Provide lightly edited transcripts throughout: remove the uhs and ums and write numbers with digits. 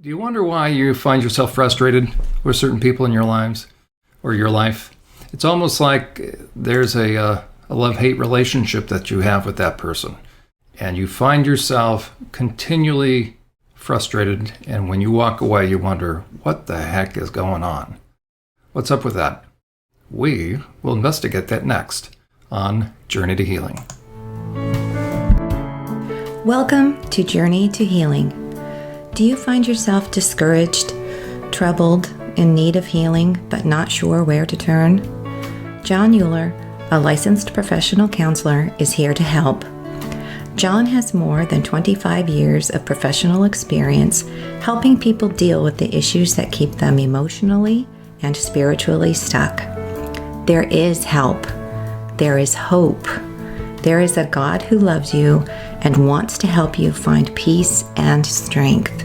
Do you wonder why you find yourself frustrated with certain people in your lives or your life? It's almost like there's a love-hate relationship that you have with that person. And you find yourself continually frustrated. And when you walk away, you wonder, what the heck is going on? What's up with that? We will investigate that next on Journey to Healing. Welcome to Journey to Healing. Do you find yourself discouraged, troubled, in need of healing, but not sure where to turn? Jon Uhler, a licensed professional counselor, is here to help. Jon has more than 25 years of professional experience helping people deal with the issues that keep them emotionally and spiritually stuck. There is help. There is hope. There is a God who loves you and wants to help you find peace and strength.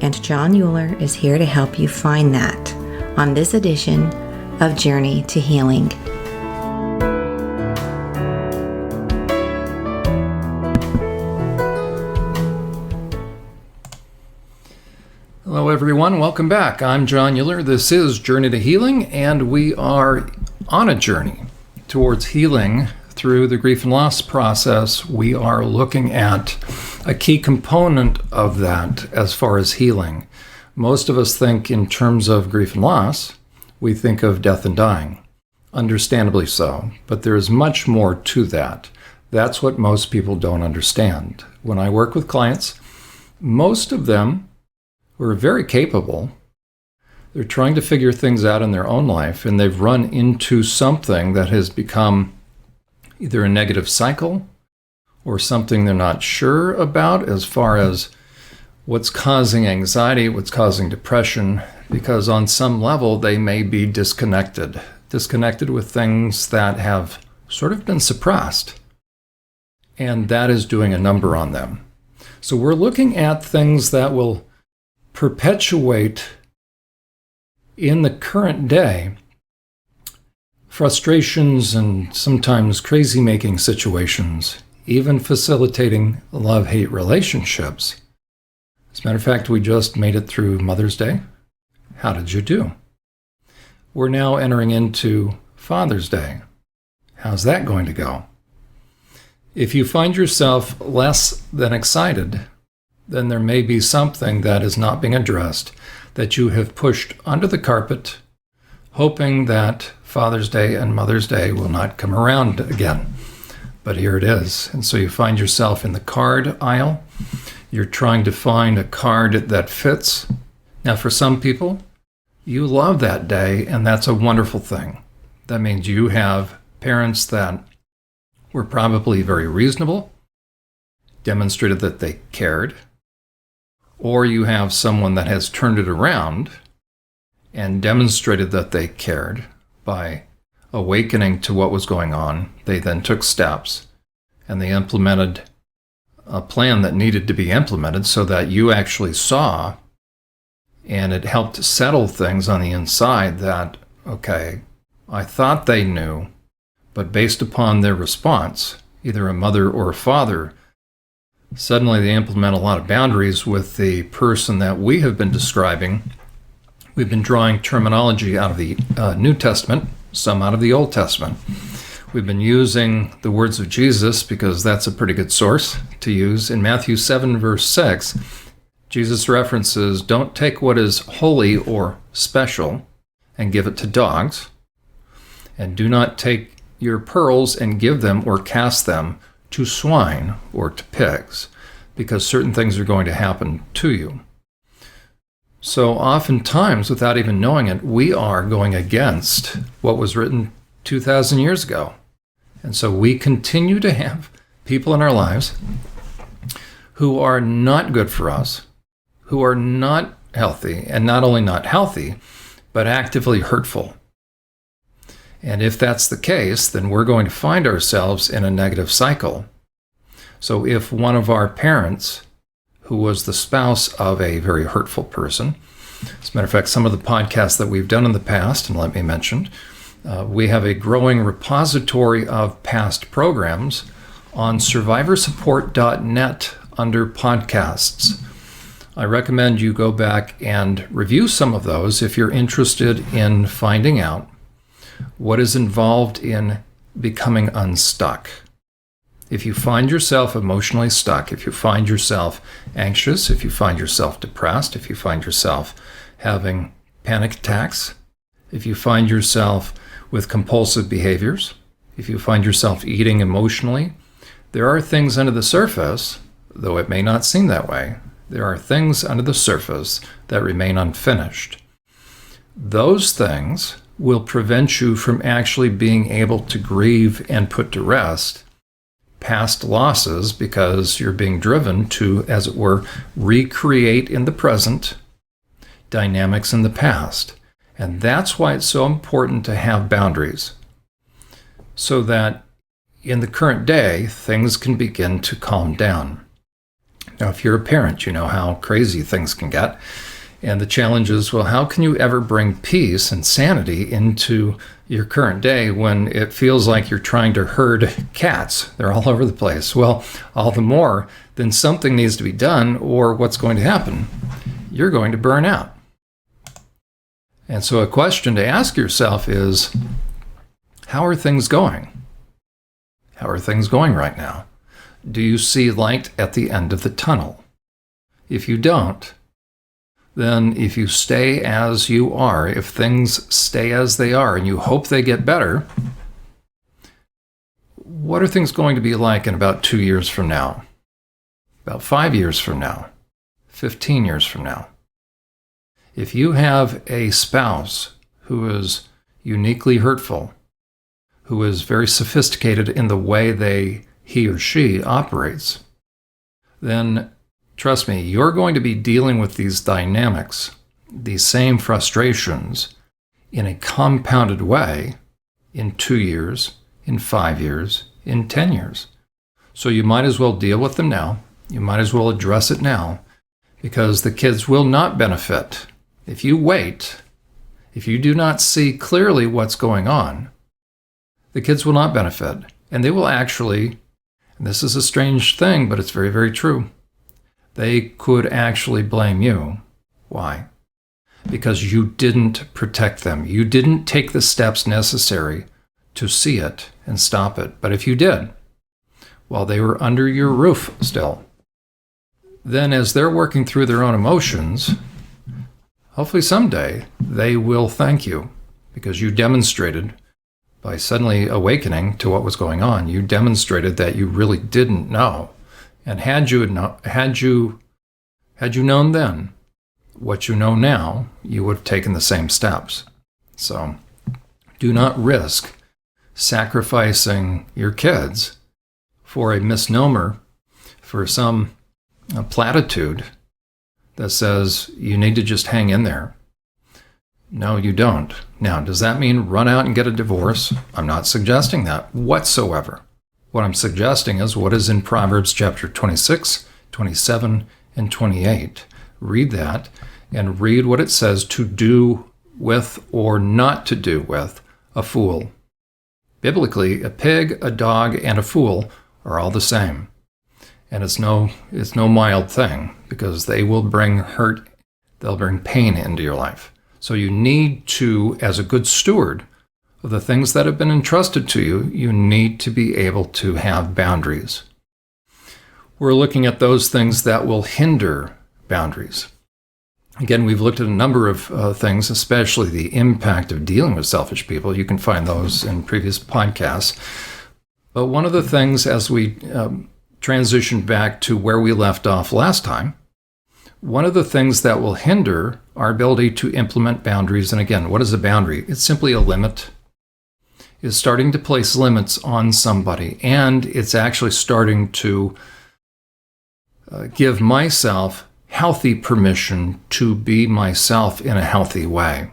And Jon Uhler is here to help you find that on this edition of Journey to Healing. Hello everyone, welcome back. I'm Jon Uhler. This is Journey to Healing, and we are on a journey towards healing through the grief and loss process. We are looking at a key component of that as far as healing. Most of us think in terms of grief and loss. We think of death and dying, understandably so, but there is much more to that. That's what most people don't understand. When I work with clients, most of them who are very capable, they're trying to figure things out in their own life, and they've run into something that has become either a negative cycle or something they're not sure about as far as what's causing anxiety, what's causing depression, because on some level they may be disconnected with things that have sort of been suppressed, and that is doing a number on them. So we're looking at things that will perpetuate in the current day frustrations and sometimes crazy-making situations, even facilitating love-hate relationships. As a matter of fact, we just made it through Mother's Day. How did you do? We're now entering into Father's Day. How's that going to go? If you find yourself less than excited, then there may be something that is not being addressed that you have pushed under the carpet, hoping that Father's Day and Mother's Day will not come around again. But here it is. And so you find yourself in the card aisle. You're trying to find a card that fits. Now, for some people, you love that day, and that's a wonderful thing. That means you have parents that were probably very reasonable, demonstrated that they cared, or you have someone that has turned it around and demonstrated that they cared by awakening to what was going on. They then took steps and they implemented a plan that needed to be implemented so that you actually saw, and it helped settle things on the inside that, okay, I thought they knew, but based upon their response, either a mother or a father, suddenly they implement a lot of boundaries with the person that we have been describing. We've been drawing terminology out of the New Testament, some out of the Old Testament. We've been using the words of Jesus because that's a pretty good source to use. In Matthew 7, verse 6, Jesus references, "Don't take what is holy or special and give it to dogs, and do not take your pearls and give them or cast them to swine or to pigs, because certain things are going to happen to you." So oftentimes, without even knowing it, we are going against what was written 2,000 years ago. And so we continue to have people in our lives who are not good for us, who are not healthy, and not only not healthy, but actively hurtful. And if that's the case, then we're going to find ourselves in a negative cycle. So if one of our parents, who was the spouse of a very hurtful person. As a matter of fact, some of the podcasts that we've done in the past, and let me mention, we have a growing repository of past programs on SurvivorSupport.net under podcasts. I recommend you go back and review some of those if you're interested in finding out what is involved in becoming unstuck. If you find yourself emotionally stuck, if you find yourself anxious, if you find yourself depressed, if you find yourself having panic attacks, if you find yourself with compulsive behaviors, if you find yourself eating emotionally, there are things under the surface, though it may not seem that way, there are things under the surface that remain unfinished. Those things will prevent you from actually being able to grieve and put to rest past losses, because you're being driven to, as it were, recreate in the present dynamics in the past. And that's why it's so important to have boundaries, so that in the current day, things can begin to calm down. Now, if you're a parent, you know how crazy things can get. And the challenge is, well, how can you ever bring peace and sanity into your current day when it feels like you're trying to herd cats? They're all over the place. Well, all the more, then something needs to be done, or what's going to happen? You're going to burn out. And so a question to ask yourself is, how are things going? How are things going right now? Do you see light at the end of the tunnel? If you don't, then if you stay as you are, if things stay as they are and you hope they get better, what are things going to be like in about 2 years from now? About 5 years from now? 15 years from now? If you have a spouse who is uniquely hurtful, who is very sophisticated in the way he or she operates, then trust me, you're going to be dealing with these dynamics, these same frustrations, in a compounded way in 2 years, in 5 years, in 10 years. So you might as well deal with them now. You might as well address it now, because the kids will not benefit. If you wait, if you do not see clearly what's going on, the kids will not benefit. And they will actually, and this is a strange thing, but it's very, very true, they could actually blame you. Why? Because you didn't protect them. You didn't take the steps necessary to see it and stop it. But if you did, while they were under your roof still, then as they're working through their own emotions, hopefully someday they will thank you, because you demonstrated, by suddenly awakening to what was going on, you demonstrated that you really didn't know. And had you known then what you know now, you would have taken the same steps. So do not risk sacrificing your kids for a misnomer, for some platitude that says you need to just hang in there. No, you don't. Now, does that mean run out and get a divorce? I'm not suggesting that whatsoever. What I'm suggesting is what is in Proverbs chapter 26, 27, and 28. Read that and read what it says to do with or not to do with a fool. Biblically, a pig, a dog, and a fool are all the same. And it's no mild thing, because they will bring hurt, they'll bring pain into your life. So you need to, as a good steward of the things that have been entrusted to you, you need to be able to have boundaries. We're looking at those things that will hinder boundaries. Again, we've looked at a number of things, especially the impact of dealing with selfish people. You can find those in previous podcasts. But one of the things, as we transition back to where we left off last time, one of the things that will hinder our ability to implement boundaries, and again, what is a boundary? It's simply a limit. Is starting to place limits on somebody, and it's actually starting to give myself healthy permission to be myself in a healthy way.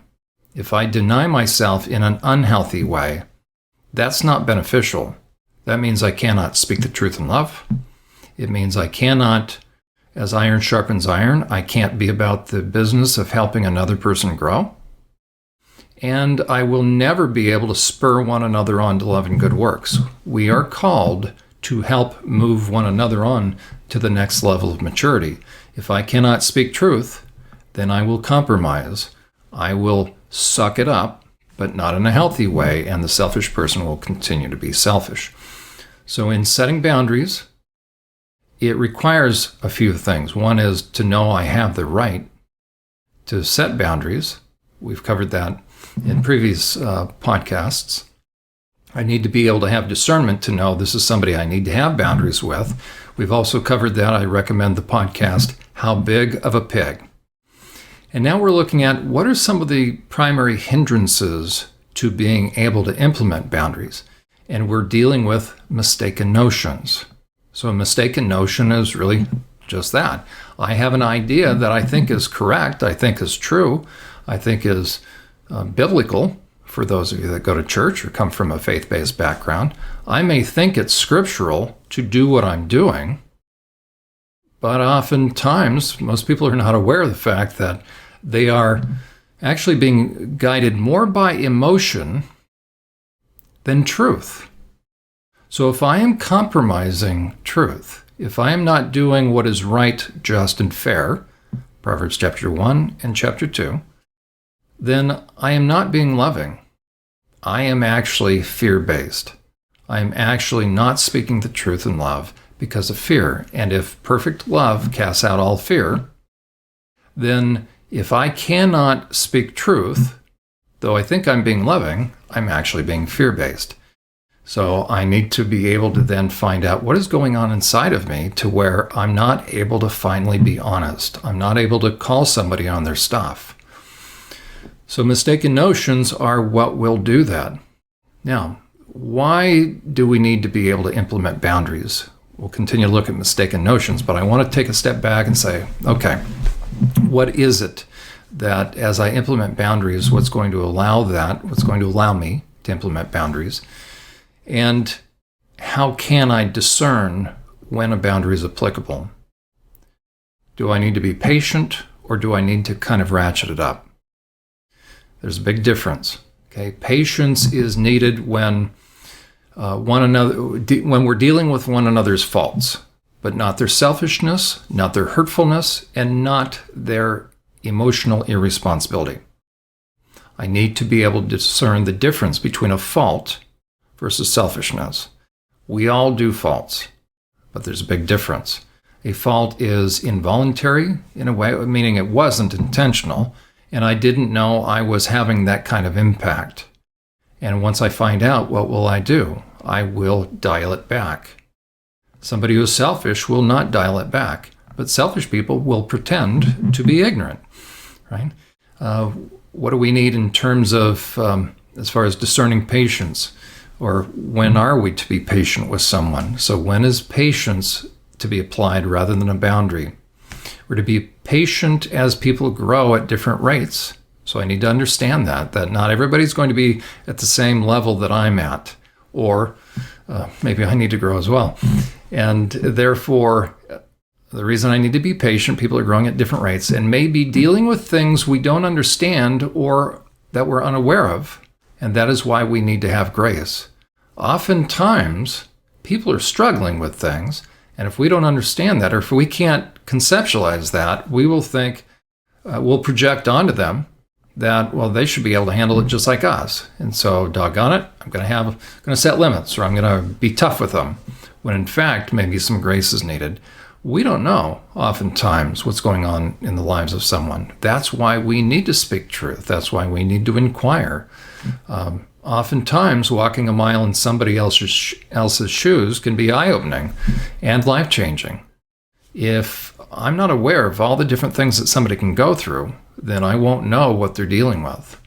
If I deny myself in an unhealthy way, that's not beneficial. That means I cannot speak the truth in love. It means I cannot, as iron sharpens iron, I can't be about the business of helping another person grow. And I will never be able to spur one another on to love and good works. We are called to help move one another on to the next level of maturity. If I cannot speak truth, then I will compromise. I will suck it up, but not in a healthy way, and the selfish person will continue to be selfish. So in setting boundaries, it requires a few things. One is to know I have the right to set boundaries. We've covered that in previous podcasts. I need to be able to have discernment to know this is somebody I need to have boundaries with. We've also covered that. I recommend the podcast, How Big of a Pig? And now we're looking at what are some of the primary hindrances to being able to implement boundaries. And we're dealing with mistaken notions. So a mistaken notion is really just that. I have an idea that I think is correct, I think is true, I think is biblical. For those of you that go to church or come from a faith-based background, I may think it's scriptural to do what I'm doing, but oftentimes most people are not aware of the fact that they are actually being guided more by emotion than truth. So if I am compromising truth, if I am not doing what is right, just, and fair, Proverbs chapter 1 and chapter 2, then I am not being loving. I am actually fear-based. I am actually not speaking the truth in love because of fear. And if perfect love casts out all fear, then if I cannot speak truth, though I think I'm being loving, I'm actually being fear-based. So I need to be able to then find out what is going on inside of me to where I'm not able to finally be honest. I'm not able to call somebody on their stuff. So mistaken notions are what will do that. Now, why do we need to be able to implement boundaries? We'll continue to look at mistaken notions, but I want to take a step back and say, okay, what is it that as I implement boundaries, what's going to allow me to implement boundaries? And how can I discern when a boundary is applicable? Do I need to be patient or do I need to kind of ratchet it up? There's a big difference. Okay, patience is needed when when we're dealing with one another's faults, but not their selfishness, not their hurtfulness, and not their emotional irresponsibility. I need to be able to discern the difference between a fault versus selfishness. We all do faults, but there's a big difference. A fault is involuntary in a way, meaning it wasn't intentional, and I didn't know I was having that kind of impact. And once I find out, what will I do? I will dial it back. Somebody who is selfish will not dial it back, but selfish people will pretend to be ignorant, right? What do we need in terms of, as far as discerning patience, or when are we to be patient with someone? So when is patience to be applied rather than a boundary? We're to be patient as people grow at different rates. So I need to understand that not everybody's going to be at the same level that I'm at, or maybe I need to grow as well. And therefore, the reason I need to be patient, people are growing at different rates and maybe dealing with things we don't understand or that we're unaware of. And that is why we need to have grace. Oftentimes, people are struggling with things, and if we don't understand that, or if we can't conceptualize that, we will think, we'll project onto them that, well, they should be able to handle it just like us. And so, doggone it, I'm going to set limits, or I'm going to be tough with them, when in fact, maybe some grace is needed. We don't know, oftentimes, what's going on in the lives of someone. That's why we need to speak truth. That's why we need to inquire. Oftentimes, walking a mile in somebody else's shoes can be eye-opening and life-changing. If I'm not aware of all the different things that somebody can go through, then I won't know what they're dealing with.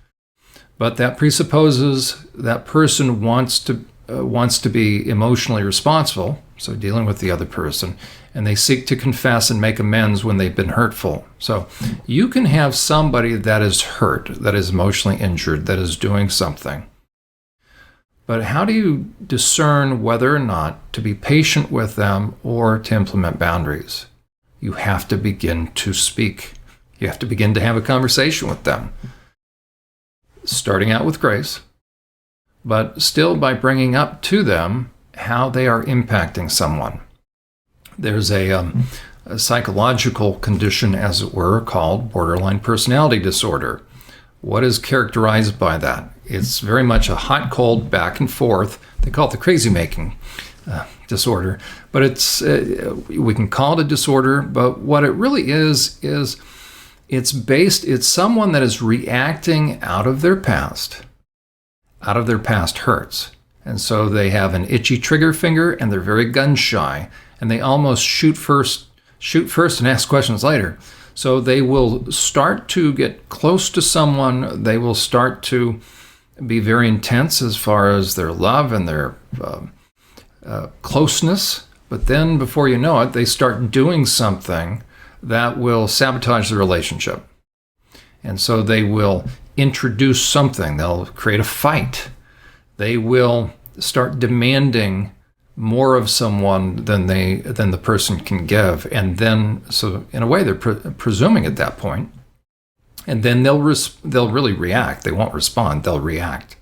But that presupposes that person wants to be emotionally responsible, so dealing with the other person, and they seek to confess and make amends when they've been hurtful. So you can have somebody that is hurt, that is emotionally injured, that is doing something. But how do you discern whether or not to be patient with them or to implement boundaries? You have to begin to speak. You have to begin to have a conversation with them. Starting out with grace, but still by bringing up to them how they are impacting someone. There's a a psychological condition, as it were, called borderline personality disorder. What is characterized by that? It's very much a hot-cold back and forth. They call it the crazy-making disorder. But we can call it a disorder, but what it really is it's someone that is reacting out of their past hurts. And so they have an itchy trigger finger, and they're very gun shy, and they almost shoot first and ask questions later. So they will start to get close to someone. They will start to be very intense as far as their love and their closeness. But then before you know it, they start doing something that will sabotage the relationship. And so they will introduce something. They'll create a fight. They will start demanding more of someone than the person can give. And then, so in a way, they're presuming at that point. And then they'll really react. They won't respond. They'll react.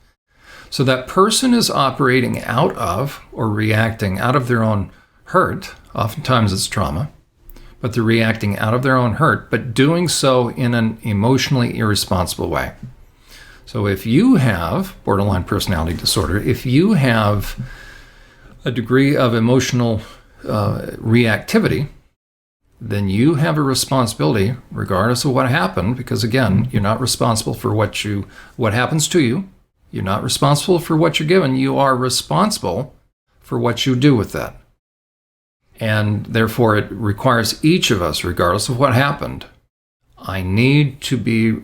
So that person is operating out of or reacting out of their own hurt. Oftentimes it's trauma, but they're reacting out of their own hurt, but doing so in an emotionally irresponsible way. So if you have borderline personality disorder, if you have a degree of emotional reactivity, then you have a responsibility, regardless of what happened, because again, you're not responsible for what happens to you. You're not responsible for what you're given. You are responsible for what you do with that. And therefore, it requires each of us, regardless of what happened, I need to be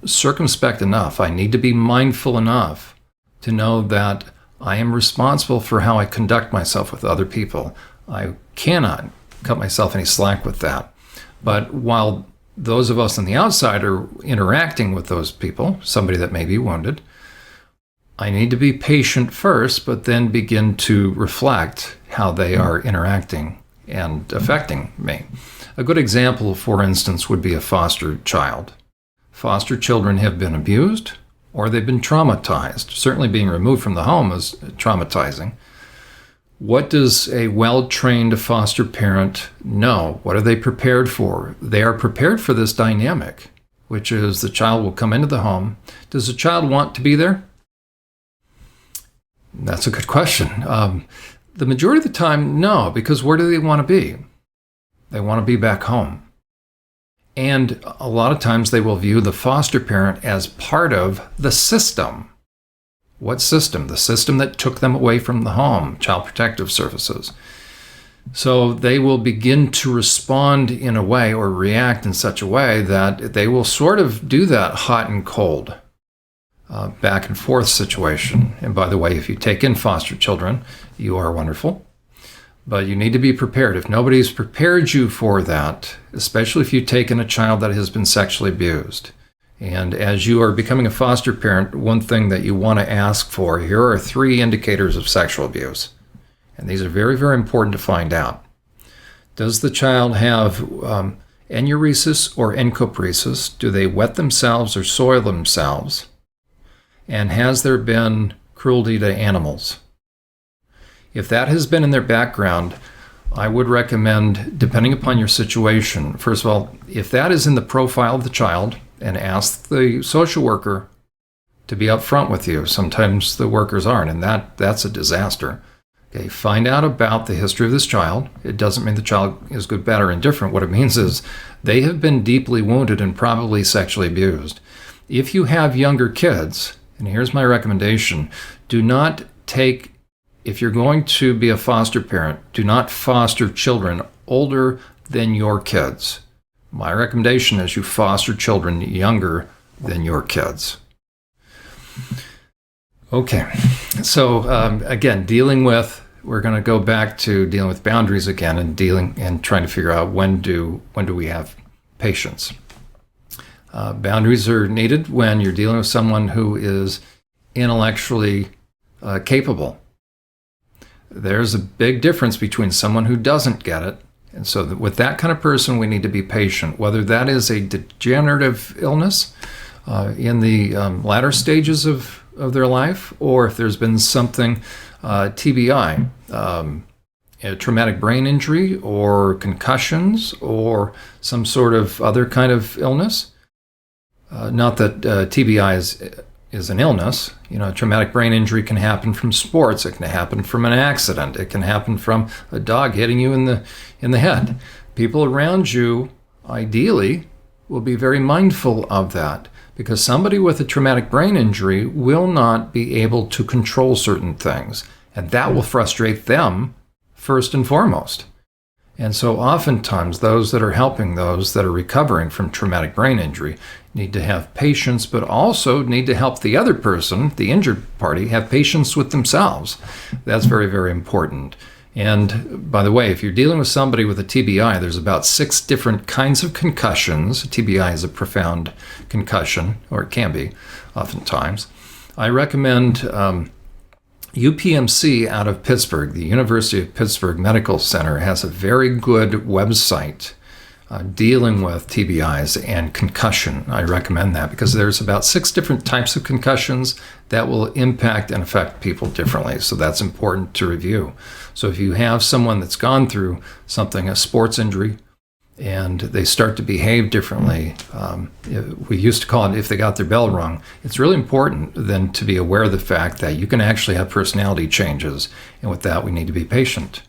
circumspect enough. I need to be mindful enough to know that I am responsible for how I conduct myself with other people. I cannot cut myself any slack with that. But while those of us on the outside are interacting with those people, somebody that may be wounded, I need to be patient first, but then begin to reflect how they are interacting and affecting me. A good example, for instance, would be a foster child. Foster children have been abused or they've been traumatized. Certainly being removed from the home is traumatizing. What does a well-trained foster parent know? What are they prepared for? They are prepared for this dynamic, which is the child will come into the home. Does the child want to be there? That's a good question. The majority of the time, no, because where do they want to be? They want to be back home. And a lot of times they will view the foster parent as part of the system. What system? The system that took them away from the home, Child Protective Services. So they will begin to respond in a way or react in such a way that they will sort of do that hot and cold back and forth situation. And by the way, if you take in foster children, you are wonderful. But you need to be prepared. If nobody's prepared you for that, especially if you've taken a child that has been sexually abused, and as you are becoming a foster parent, one thing that you want to ask for, here are 3 indicators of sexual abuse. And these are very, very important to find out. Does the child have enuresis or encopresis? Do they wet themselves or soil themselves? And has there been cruelty to animals? If that has been in their background, I would recommend, depending upon your situation, first of all, if that is in the profile of the child, and ask the social worker to be upfront with you. Sometimes the workers aren't, and that's a disaster. Okay, find out about the history of this child. It doesn't mean the child is good, bad, or indifferent. What it means is they have been deeply wounded and probably sexually abused. If you have younger kids, and here's my recommendation, if you're going to be a foster parent, do not foster children older than your kids. My recommendation is you foster children younger than your kids. Okay, so again, we're going to go back to dealing with boundaries again and trying to figure out when do we have patience. Boundaries are needed when you're dealing with someone who is intellectually capable. There's a big difference between someone who doesn't get it. And so with that kind of person, we need to be patient, whether that is a degenerative illness in the latter stages of their life, or if there's been something, TBI, a traumatic brain injury or concussions or some sort of other kind of illness. Not that TBI is an illness. A traumatic brain injury can happen from sports. It can happen from an accident. It can happen from a dog hitting you in the head. People around you, ideally, will be very mindful of that, because somebody with a traumatic brain injury will not be able to control certain things, and that will frustrate them first and foremost. And so oftentimes those that are helping those that are recovering from traumatic brain injury need to have patience, but also need to help the other person, the injured party, have patience with themselves. That's very, very important. And by the way, if you're dealing with somebody with a TBI, there's about 6 different kinds of concussions. TBI is a profound concussion, or it can be oftentimes. I recommend UPMC out of Pittsburgh, the University of Pittsburgh Medical Center, has a very good website dealing with TBIs and concussion. I recommend that because there's about 6 different types of concussions that will impact and affect people differently. So that's important to review. So if you have someone that's gone through something, a sports injury, and they start to behave differently, we used to call it if they got their bell rung. It's really important then to be aware of the fact that you can actually have personality changes. And with that, we need to be patient.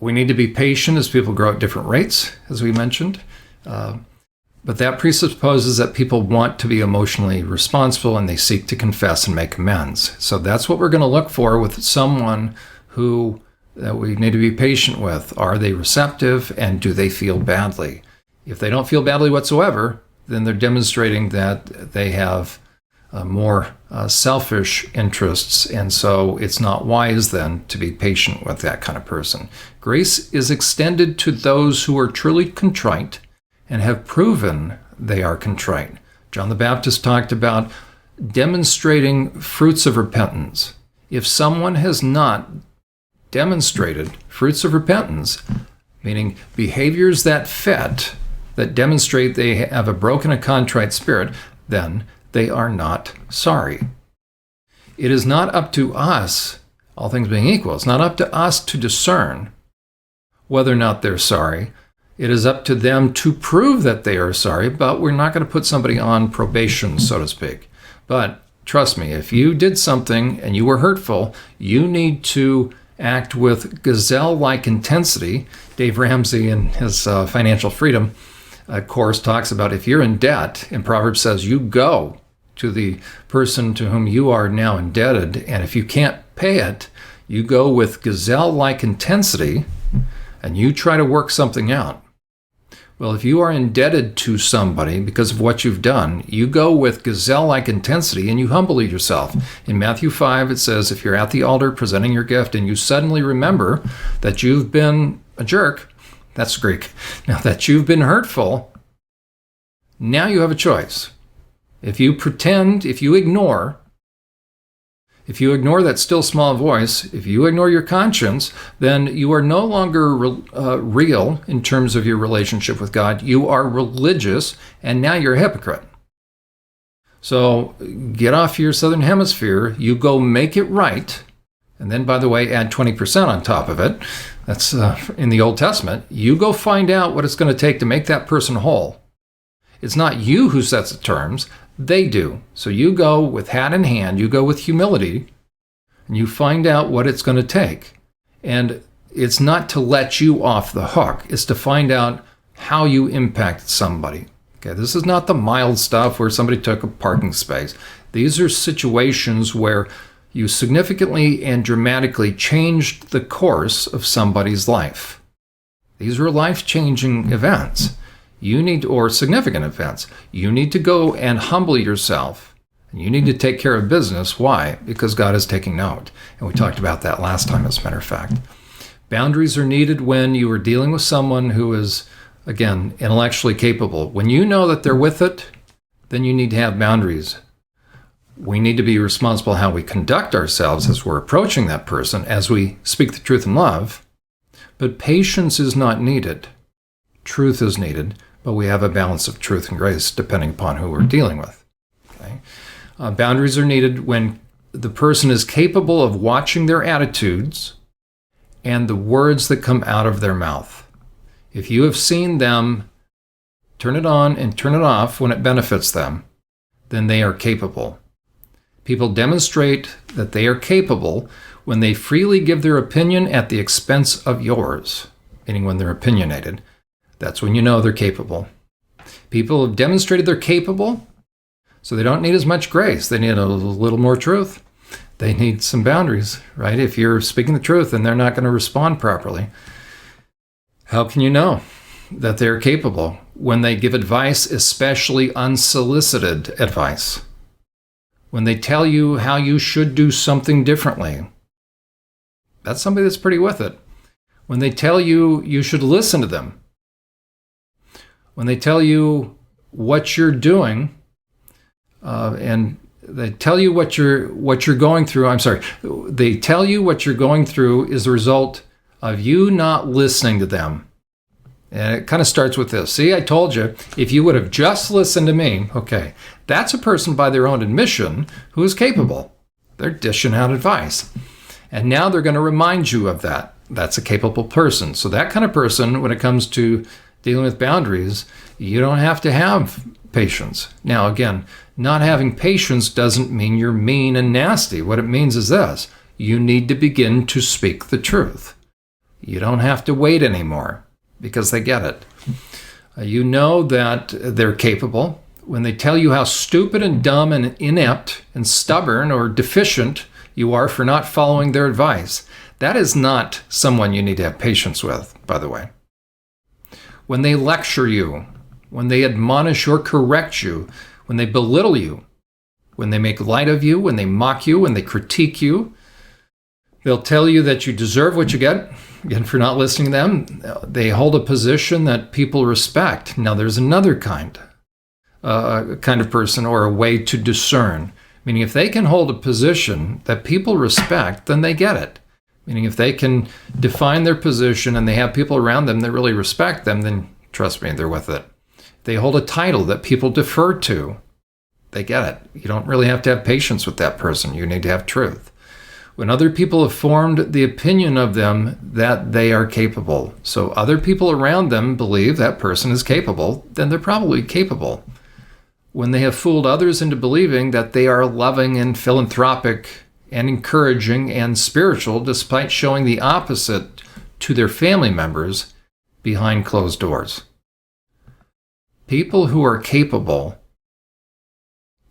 We need to be patient as people grow at different rates, as we mentioned. But that presupposes that people want to be emotionally responsible and they seek to confess and make amends. So that's what we're going to look for with someone who that we need to be patient with. Are they receptive, and do they feel badly? If they don't feel badly whatsoever, then they're demonstrating that they have more selfish interests, and so it's not wise then to be patient with that kind of person. Grace is extended to those who are truly contrite and have proven they are contrite. John the Baptist talked about demonstrating fruits of repentance. If someone has not demonstrated fruits of repentance, meaning behaviors that fit, that demonstrate they have a broken and contrite spirit, then they are not sorry. It is not up to us, all things being equal, it's not up to us to discern whether or not they're sorry. It is up to them to prove that they are sorry, but we're not going to put somebody on probation, so to speak. But trust me, if you did something and you were hurtful, you need to act with gazelle-like intensity. Dave Ramsey in his Financial Freedom course talks about if you're in debt, and Proverbs says you go to the person to whom you are now indebted, and if you can't pay it, you go with gazelle-like intensity and you try to work something out. Well, if you are indebted to somebody because of what you've done, you go with gazelle-like intensity and you humble yourself. In Matthew 5, it says, if you're at the altar presenting your gift and you suddenly remember that you've been a jerk, that's Greek, now that you've been hurtful, now you have a choice. If you pretend, if you ignore that still small voice, if you ignore your conscience, then you are no longer real in terms of your relationship with God. You are religious, and now you're a hypocrite. So get off your southern hemisphere. You go make it right. And then, by the way, add 20% on top of it. That's in the Old Testament. You go find out what it's going to take to make that person whole. It's not you who sets the terms. They do. So you go with hat in hand, you go with humility, and you find out what it's going to take. And it's not to let you off the hook. It's to find out how you impacted somebody. Okay, this is not the mild stuff where somebody took a parking space. These are situations where you significantly and dramatically changed the course of somebody's life. These are life-changing events. Or significant events. You need to go and humble yourself. And you need to take care of business. Why? Because God is taking note. And we talked about that last time, as a matter of fact. Boundaries are needed when you are dealing with someone who is, again, intellectually capable. When you know that they're with it, then you need to have boundaries. We need to be responsible how we conduct ourselves as we're approaching that person, as we speak the truth in love. But patience is not needed. Truth is needed. But we have a balance of truth and grace depending upon who we're dealing with. Okay? Boundaries are needed when the person is capable of watching their attitudes and the words that come out of their mouth. If you have seen them turn it on and turn it off when it benefits them, then they are capable. People demonstrate that they are capable when they freely give their opinion at the expense of yours, meaning when they're opinionated. That's when you know they're capable. People have demonstrated they're capable, so they don't need as much grace. They need a little more truth. They need some boundaries, right? If you're speaking the truth and they're not going to respond properly, how can you know that they're capable when they give advice, especially unsolicited advice? When they tell you how you should do something differently, that's somebody that's pretty with it. When they tell you you should listen to them, when they tell you what you're doing, and they tell you what you're going through. They tell you what you're going through is the result of you not listening to them. And it kind of starts with this. See, I told you, if you would have just listened to me, okay, that's a person by their own admission who is capable. They're dishing out advice. And now they're going to remind you of that. That's a capable person. So that kind of person, when it comes to dealing with boundaries, you don't have to have patience. Now, again, not having patience doesn't mean you're mean and nasty. What it means is this: you need to begin to speak the truth. You don't have to wait anymore because they get it. You know that they're capable when they tell you how stupid and dumb and inept and stubborn or deficient you are for not following their advice. That is not someone you need to have patience with, by the way. When they lecture you, when they admonish or correct you, when they belittle you, when they make light of you, when they mock you, when they critique you, they'll tell you that you deserve what you get, again, for not listening to them. They hold a position that people respect. Now, there's another kind of person, or a way to discern. Meaning, if they can hold a position that people respect, then they get it. Meaning, if they can define their position and they have people around them that really respect them, then trust me, they're with it. They hold a title that people defer to. They get it. You don't really have to have patience with that person. You need to have truth. When other people have formed the opinion of them that they are capable, so other people around them believe that person is capable, then they're probably capable. When they have fooled others into believing that they are loving and philanthropic and encouraging and spiritual, despite showing the opposite to their family members behind closed doors. People who are capable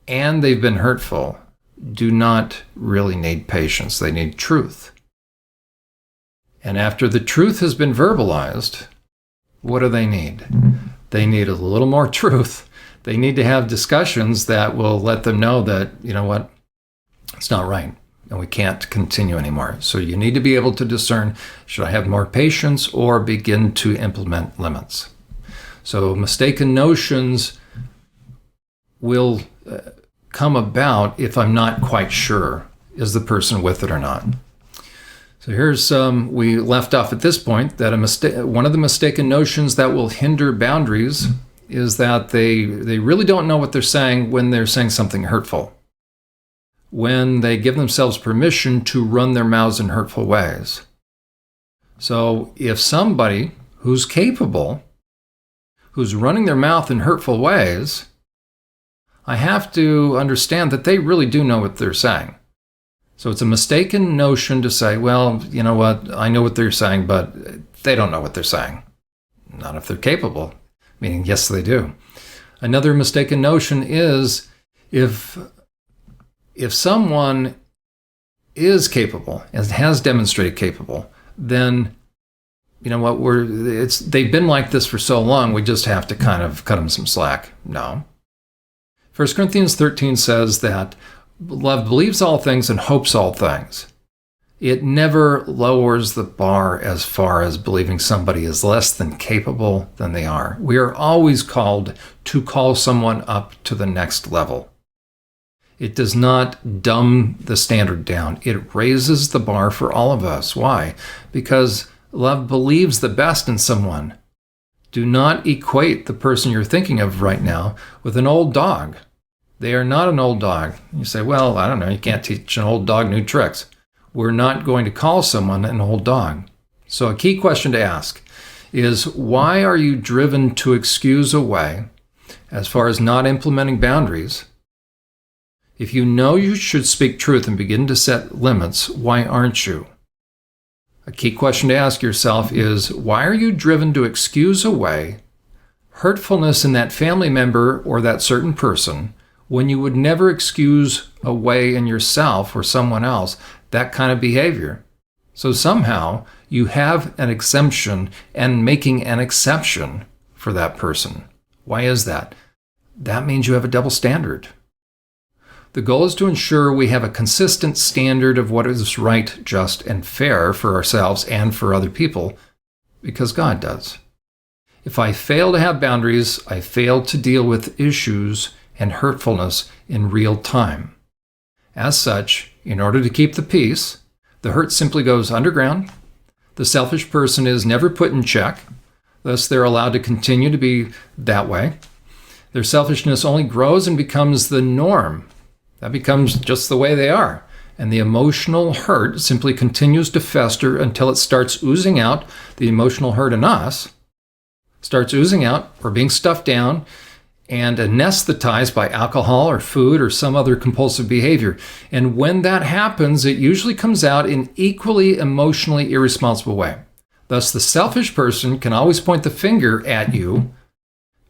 and they've been hurtful do not really need patience. They need truth. And after the truth has been verbalized, what do they need? They need a little more truth. They need to have discussions that will let them know that, you know what, it's not right and we can't continue anymore. So you need to be able to discern, should I have more patience or begin to implement limits? So mistaken notions will come about if I'm not quite sure, is the person with it or not? So here's we left off at this point that one of the mistaken notions that will hinder boundaries is that they really don't know what they're saying when they're saying something hurtful, when they give themselves permission to run their mouths in hurtful ways. So if somebody who's capable, who's running their mouth in hurtful ways, I have to understand that they really do know what they're saying. So it's a mistaken notion to say, well, you know what, I know what they're saying, but they don't know what they're saying. Not if they're capable, meaning yes, they do. Another mistaken notion is if someone is capable and has demonstrated capable, then you know what, they've been like this for so long, we just have to kind of cut them some slack. No. 1 Corinthians 13 says that love believes all things and hopes all things. It never lowers the bar as far as believing somebody is less than capable than they are. We are always called to call someone up to the next level. It does not dumb the standard down. It raises the bar for all of us. Why? Because love believes the best in someone. Do not equate the person you're thinking of right now with an old dog They are not an old dog. You say, well, I don't know, you can't teach an old dog new tricks. We're not going to call someone an old dog. So a key question to ask is, why are you driven to excuse away as far as not implementing boundaries? If you know you should speak truth and begin to set limits, why aren't you? A key question to ask yourself is, why are you driven to excuse away hurtfulness in that family member or that certain person when you would never excuse away in yourself or someone else that kind of behavior? So somehow you have an exemption and making an exception for that person. Why is that? That means you have a double standard. The goal is to ensure we have a consistent standard of what is right, just, and fair for ourselves and for other people, because God does. If I fail to have boundaries, I fail to deal with issues and hurtfulness in real time. As such, in order to keep the peace, the hurt simply goes underground. The selfish person is never put in check, thus they're allowed to continue to be that way. Their selfishness only grows and becomes the norm. That becomes just the way they are. And the emotional hurt simply continues to fester until it starts oozing out. The emotional hurt in us starts oozing out or being stuffed down and anesthetized by alcohol or food or some other compulsive behavior. And when that happens, it usually comes out in equally emotionally irresponsible way. Thus, the selfish person can always point the finger at you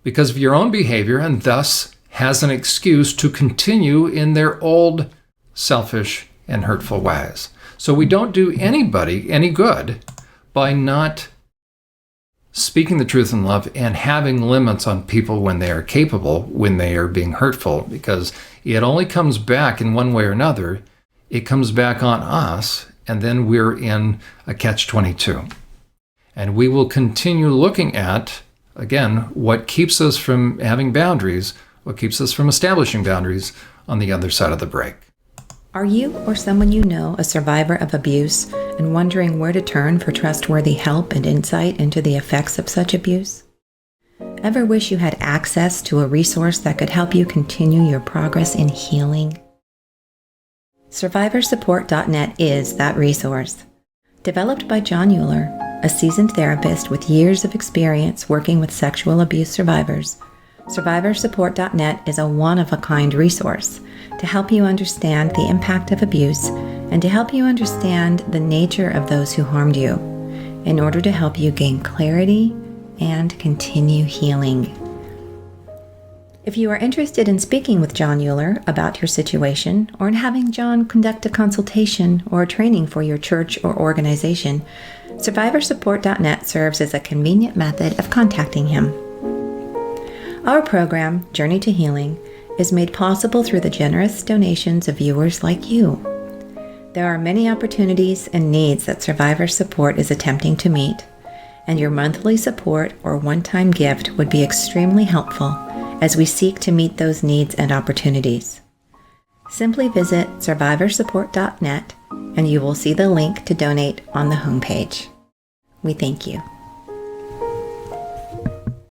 because of your own behavior, and thus has an excuse to continue in their old selfish and hurtful ways. So we don't do anybody any good by not speaking the truth in love and having limits on people when they are capable, when they are being hurtful, because it only comes back in one way or another. It comes back on us, and then we're in a catch-22. And we will continue looking at, again, what keeps us from having boundaries, what keeps us from establishing boundaries on the other side of the break. Are you or someone you know a survivor of abuse and wondering where to turn for trustworthy help and insight into the effects of such abuse? Ever wish you had access to a resource that could help you continue your progress in healing? SurvivorSupport.net is that resource. Developed by Jon Uhler, a seasoned therapist with years of experience working with sexual abuse survivors, SurvivorSupport.net is a one-of-a-kind resource to help you understand the impact of abuse and to help you understand the nature of those who harmed you in order to help you gain clarity and continue healing. If you are interested in speaking with Jon Uhler about your situation or in having Jon conduct a consultation or a training for your church or organization, SurvivorSupport.net serves as a convenient method of contacting him. Our program, Journey to Healing, is made possible through the generous donations of viewers like you. There are many opportunities and needs that Survivor Support is attempting to meet, and your monthly support or one-time gift would be extremely helpful as we seek to meet those needs and opportunities. Simply visit SurvivorSupport.net and you will see the link to donate on the homepage. We thank you.